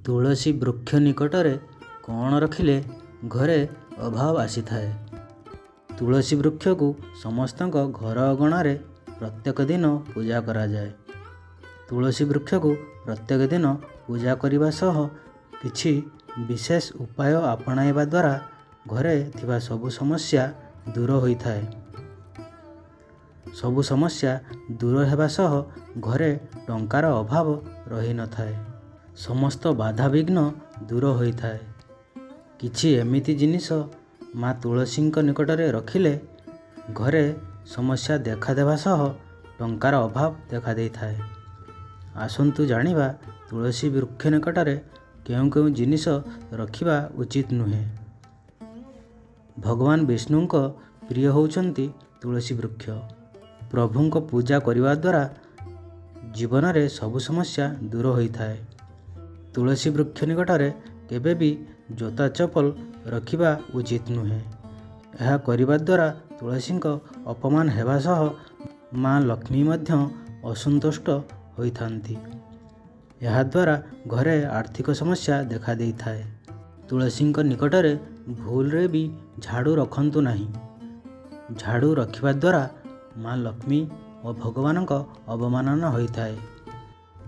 ତୁଳସୀ ବୃକ୍ଷ ନିକଟରେ କ'ଣ ରଖିଲେ ଘରେ ଅଭାବ ଆସିଥାଏ? ତୁଳସୀ ବୃକ୍ଷକୁ ସମସ୍ତଙ୍କ ଘର ଅଗଣାରେ ପ୍ରତ୍ୟେକ ଦିନ ପୂଜା କରାଯାଏ। ତୁଳସୀ ବୃକ୍ଷକୁ ପ୍ରତ୍ୟେକ ଦିନ ପୂଜା କରିବା ସହ କିଛି ବିଶେଷ ଉପାୟ ଆପଣାଇବା ଦ୍ୱାରା ଘରେ ଥିବା ସବୁ ସମସ୍ୟା ଦୂର ହୋଇଥାଏ। ସବୁ ସମସ୍ୟା ଦୂର ହେବା ସହ ଘରେ ଟଙ୍କାର ଅଭାବ ରହିନଥାଏ। ସମସ୍ତ ବାଧାବିଘ୍ନ ଦୂର ହୋଇଥାଏ। କିଛି ଏମିତି ଜିନିଷ ମା ତୁଳସୀଙ୍କ ନିକଟରେ ରଖିଲେ ଘରେ ସମସ୍ୟା ଦେଖାଦେବା ସହ ଟଙ୍କାର ଅଭାବ ଦେଖାଦେଇଥାଏ। ଆସନ୍ତୁ ଜାଣିବା ତୁଳସୀ ବୃକ୍ଷ ନିକଟରେ କେଉଁ କେଉଁ ଜିନିଷ ରଖିବା ଉଚିତ ନୁହେଁ। ଭଗବାନ ବିଷ୍ଣୁଙ୍କ ପ୍ରିୟ ହେଉଛନ୍ତି ତୁଳସୀ ବୃକ୍ଷ। ପ୍ରଭୁଙ୍କ ପୂଜା କରିବା ଦ୍ୱାରା ଜୀବନରେ ସବୁ ସମସ୍ୟା ଦୂର ହୋଇଥାଏ। ତୁଳସୀ ବୃକ୍ଷ ନିକଟରେ କେବେ ବି ଜୋତା ଚପଲ ରଖିବା ଉଚିତ ନୁହେଁ। ଏହା କରିବା ଦ୍ୱାରା ତୁଳସୀଙ୍କ ଅପମାନ ହେବା ସହ ମା ଲକ୍ଷ୍ମୀ ମଧ୍ୟ ଅସନ୍ତୁଷ୍ଟ ହୋଇଥାନ୍ତି। ଏହାଦ୍ୱାରା ଘରେ ଆର୍ଥିକ ସମସ୍ୟା ଦେଖାଦେଇଥାଏ। ତୁଳସୀଙ୍କ ନିକଟରେ ଭୁଲରେ ବି ଝାଡ଼ୁ ରଖନ୍ତୁ ନାହିଁ। ଝାଡ଼ୁ ରଖିବା ଦ୍ୱାରା ମା ଲକ୍ଷ୍ମୀ ଓ ଭଗବାନଙ୍କ ଅବମାନନା ହୋଇଥାଏ।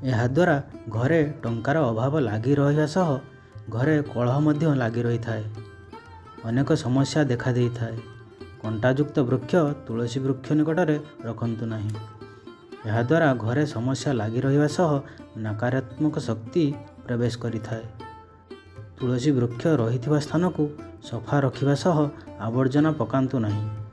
ଏହାଦ୍ୱାରା ଘରେ ଟଙ୍କାର ଅଭାବ ଲାଗି ରହିବା ସହ ଘରେ କଳହ ମଧ୍ୟ ଲାଗି ରହିଥାଏ। ଅନେକ ସମସ୍ୟା ଦେଖାଦେଇଥାଏ। କଣ୍ଟାଯୁକ୍ତ ବୃକ୍ଷ ତୁଳସୀ ବୃକ୍ଷ ନିକଟରେ ରଖନ୍ତୁ ନାହିଁ। ଏହାଦ୍ୱାରା ଘରେ ସମସ୍ୟା ଲାଗି ରହିବା ସହ ନକାରାତ୍ମକ ଶକ୍ତି ପ୍ରବେଶ କରିଥାଏ। ତୁଳସୀ ବୃକ୍ଷ ରହିଥିବା ସ୍ଥାନକୁ ସଫା ରଖିବା ସହ ଆବର୍ଜନା ପକାନ୍ତୁ ନାହିଁ।